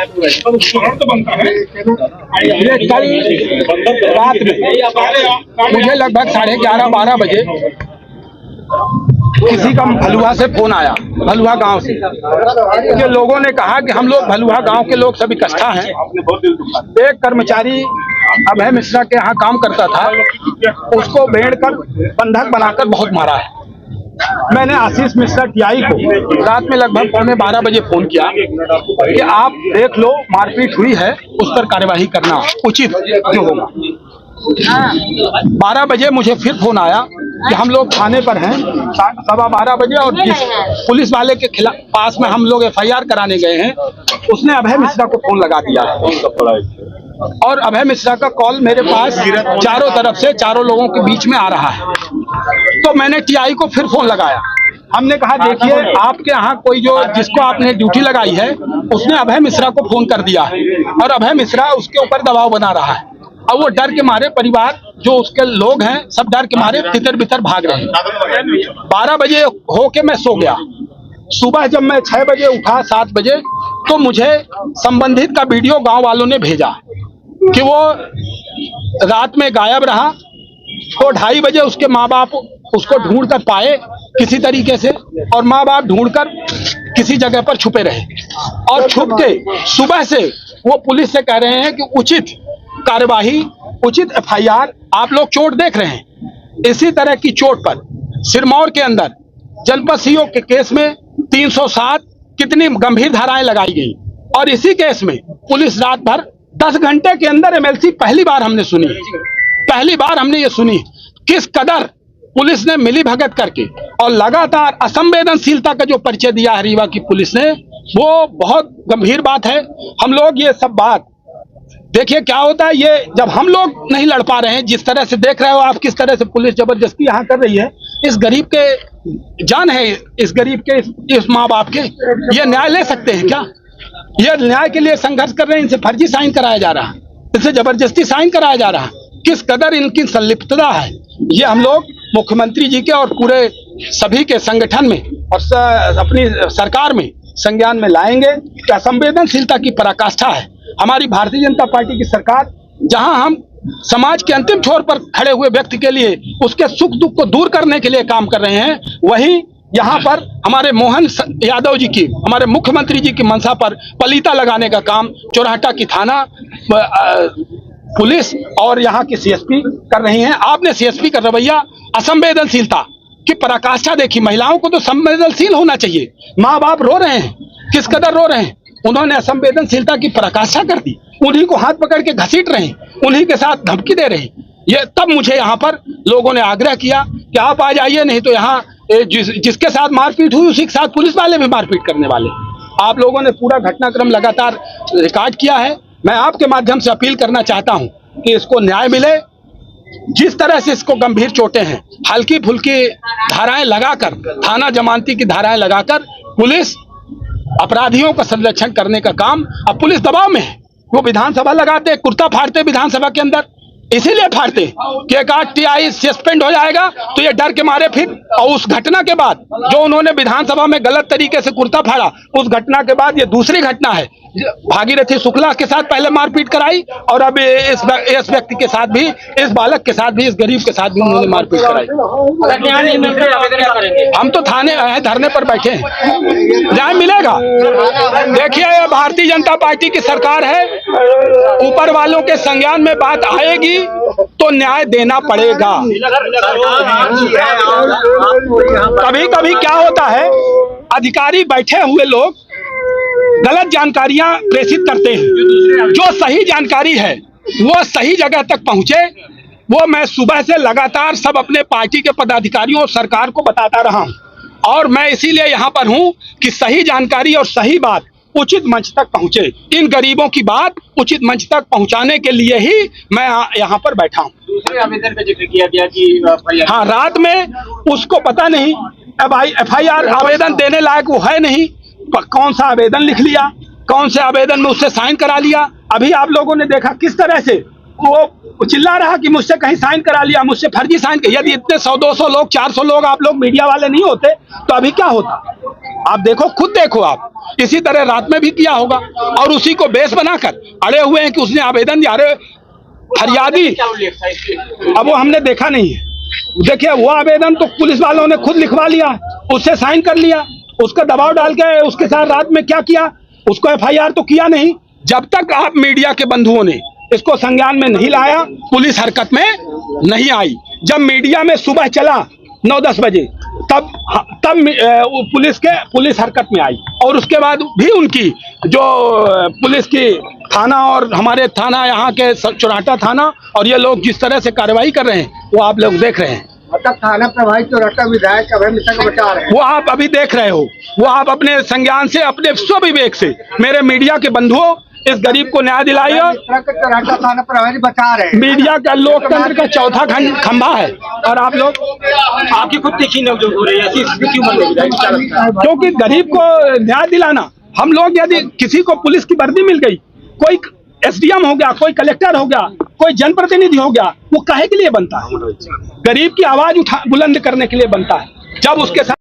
तो बनता है। ये कल रात में मुझे लगभग 11:30-12 बजे किसी का भलुआ से फोन आया, भलुआ गांव से, कि लोगों ने कहा कि हम लोग भलुआ गांव के लोग सब इकट्ठा हैं। एक कर्मचारी अभय मिश्रा के यहाँ काम करता था, उसको बेड़ कर बंधक बनाकर बहुत मारा है। मैंने आशीष मिश्रा टीआई को रात में लगभग 11:15 बजे फोन किया कि आप देख लो, मारपीट हुई है, उस पर कार्यवाही करना उचित जो होगा। 12 बजे मुझे फिर फोन आया कि हम लोग थाने पर हैं, 12:15 बजे, और जिस पुलिस वाले के खिलाफ पास में हम लोग FIR कराने गए हैं, उसने अभय मिश्रा को फोन लगा दिया और अभय मिश्रा का कॉल मेरे पास चारों तरफ से, चारों लोगों के बीच में आ रहा है। तो मैंने टीआई को फिर फोन लगाया। हमने कहा देखिए, आपके यहाँ कोई जो जिसको आपने ड्यूटी लगाई है, उसने अभय मिश्रा को फोन कर दिया है और अभय मिश्रा उसके ऊपर दबाव बना रहा है। अब वो डर के मारे, परिवार जो उसके लोग हैं सब डर के मारे तितर बितर भाग रहे हैं। 12 बजे होके मैं सो गया। सुबह जब मैं 6 बजे उठा, 7 बजे, तो मुझे संबंधित का वीडियो गांव वालों ने भेजा कि वो रात में गायब रहा। तो 2:30 बजे उसके माँ बाप उसको ढूंढ कर पाए किसी तरीके से, और माँ बाप ढूंढकर किसी जगह पर छुपे रहे, और छुप के सुबह से वो पुलिस से कह रहे हैं कि उचित कार्यवाही, उचित FIR। आप लोग चोट देख रहे हैं, इसी तरह की चोट पर सिरमौर के अंदर जनपद CO के केस में 307 कितनी गंभीर धाराएं लगाई गई, और इसी केस में पुलिस रात भर 10 घंटे के अंदर MLC पहली बार हमने सुनी, पहली बार हमने ये सुनी किस कदर पुलिस ने मिली भगत करके और लगातार असंवेदनशीलता का जो परिचय दिया है रीवा की पुलिस ने, वो बहुत गंभीर बात है। हम लोग ये सब बात देखिए क्या होता है, ये जब हम लोग नहीं लड़ पा रहे हैं, जिस तरह से देख रहे हो आप, किस तरह से पुलिस जबरदस्ती यहाँ कर रही है, इस गरीब के जान है, इस गरीब के, इस माँ बाप के, ये न्याय ले सकते हैं क्या? ये न्याय के लिए संघर्ष कर रहे हैं, इनसे फर्जी साइन कराया जा रहा है, इनसे जबरदस्ती साइन कराया जा रहा है। किस कदर इनकी संलिप्तता है, ये हम लोग मुख्यमंत्री जी के और पूरे सभी के संगठन में और अपनी सरकार में संज्ञान में लाएंगे कि असंवेदनशीलता की पराकाष्ठा है। हमारी भारतीय जनता पार्टी की सरकार, जहां हम समाज के अंतिम छोर पर खड़े हुए व्यक्ति के लिए उसके सुख दुख को दूर करने के लिए काम कर रहे हैं, वहीं यहाँ पर हमारे मोहन यादव जी की, हमारे मुख्यमंत्री जी की मंशा पर पलीता लगाने का काम चौराहटा की थाना पुलिस और यहाँ की CSP कर रही हैं। आपने CSP का रवैया, असंवेदनशीलता की पराकाष्ठा देखी। महिलाओं को तो संवेदनशील होना चाहिए। माँ बाप रो रहे हैं, किस कदर रो रहे हैं, उन्होंने असंवेदनशीलता की पराकाष्ठा कर दी। उन्हीं को हाथ पकड़ के घसीट रहे हैं, उन्हीं के साथ धमकी दे रहे हैं। ये तब मुझे यहाँ पर लोगों ने आग्रह किया कि आप आ जाइए, नहीं तो यहाँ जिसके साथ मारपीट हुई उसी के साथ पुलिस वाले भी मारपीट करने वाले। आप लोगों ने पूरा घटनाक्रम लगातार रिकॉर्ड किया है। मैं आपके माध्यम से अपील करना चाहता हूं कि इसको न्याय मिले। जिस तरह से इसको गंभीर चोटें हैं, हल्की फुल्की धाराएं लगाकर, थाना जमानती की धाराएं लगाकर पुलिस अपराधियों का संरक्षण करने का काम, अब पुलिस दबाव में है। वो विधानसभा लगाते, कुर्ता फाड़ते विधानसभा के अंदर, इसीलिए फाड़ते कि एक आध TI सस्पेंड हो जाएगा, तो ये डर के मारे फिर, और उस घटना के बाद जो उन्होंने विधानसभा में गलत तरीके से कुर्ता फाड़ा, उस घटना के बाद ये दूसरी घटना है। भागीरथी शुक्ला के साथ पहले मारपीट कराई, और अब इस व्यक्ति के साथ भी, इस बालक के साथ भी, इस गरीब के साथ भी उन्होंने मारपीट कराई। हम तो थाने धरने पर बैठे हैं, न्याय मिलेगा। देखिए, ये भारतीय जनता पार्टी की सरकार है, ऊपर वालों के संज्ञान में बात आएगी तो न्याय देना पड़ेगा। कभी कभी क्या होता है, अधिकारी बैठे हुए लोग गलत जानकारियां प्रेषित करते हैं। जो सही जानकारी है वो सही जगह तक पहुंचे, वो मैं सुबह से लगातार सब अपने पार्टी के पदाधिकारियों और सरकार को बताता रहा हूं, और मैं इसीलिए यहाँ पर हूं कि सही जानकारी और सही बात उचित मंच तक पहुंचे। इन गरीबों की बात उचित मंच तक पहुंचाने के लिए ही मैं यहाँ पर बैठा हूँ। दूसरे आवेदन का जिक्र किया गया कि हाँ, रात में उसको पता नहीं, अब FIR आवेदन देने लायक वो है नहीं, कौन सा आवेदन लिख लिया, कौन से आवेदन में उससे साइन करा लिया। अभी आप लोगों ने देखा किस तरह से वो चिल्ला रहा कि मुझसे कहीं साइन करा लिया, मुझसे फर्जी साइन किया। यदि इतने 100-200 लोग 400 लोग आप लोग मीडिया वाले नहीं होते तो अभी क्या होता? आप देखो, खुद देखो आप। इसी तरह रात में भी किया होगा और उसी को बेस बनाकर अड़े हुए हैं कि उसने आवेदन दिया। अरे फरियादी, अब वो हमने देखा नहीं है। देखिए, वो आवेदन तो पुलिस वालों ने खुद लिखवा लिया, उससे साइन कर लिया, उसका दबाव डाल के उसके साथ रात में क्या किया, उसको FIR तो किया नहीं। जब तक आप मीडिया के बंधुओं ने इसको संज्ञान में नहीं लाया, पुलिस हरकत में नहीं आई। जब मीडिया में सुबह चला 9-10 बजे, तब पुलिस हरकत में आई। और उसके बाद भी उनकी जो पुलिस की थाना और हमारे थाना यहाँ के चौराटा थाना और ये लोग जिस तरह से कार्रवाई कर रहे हैं वो आप लोग देख रहे हैं। मतलब थाना प्रभारी चौराटा विधायक अभय मिश्रा को बचा रहे हैं, वो आप अभी देख रहे हो। वो आप अपने संज्ञान से, अपने स्वविवेक से मेरे मीडिया के बंधुओं इस गरीब को न्याय दिलाइए। चौराटा थाना प्रभारी बचा रहे हैं। मीडिया का लोकतंत्र का चौथा खंभा है और आप लोग आपकी खुद तीखी नोक-झोंक हो रही है, ऐसी स्थिति क्यों बन रही है? क्या लगता है? क्योंकि गरीब को न्याय दिलाना, हम लोग यदि किसी को पुलिस की वर्दी मिल गई, कोई SDM हो गया, कोई कलेक्टर हो गया, कोई जनप्रतिनिधि हो गया, वो काहे के लिए बनता है? गरीब की आवाज बुलंद करने के लिए बनता है। जब उसके साथ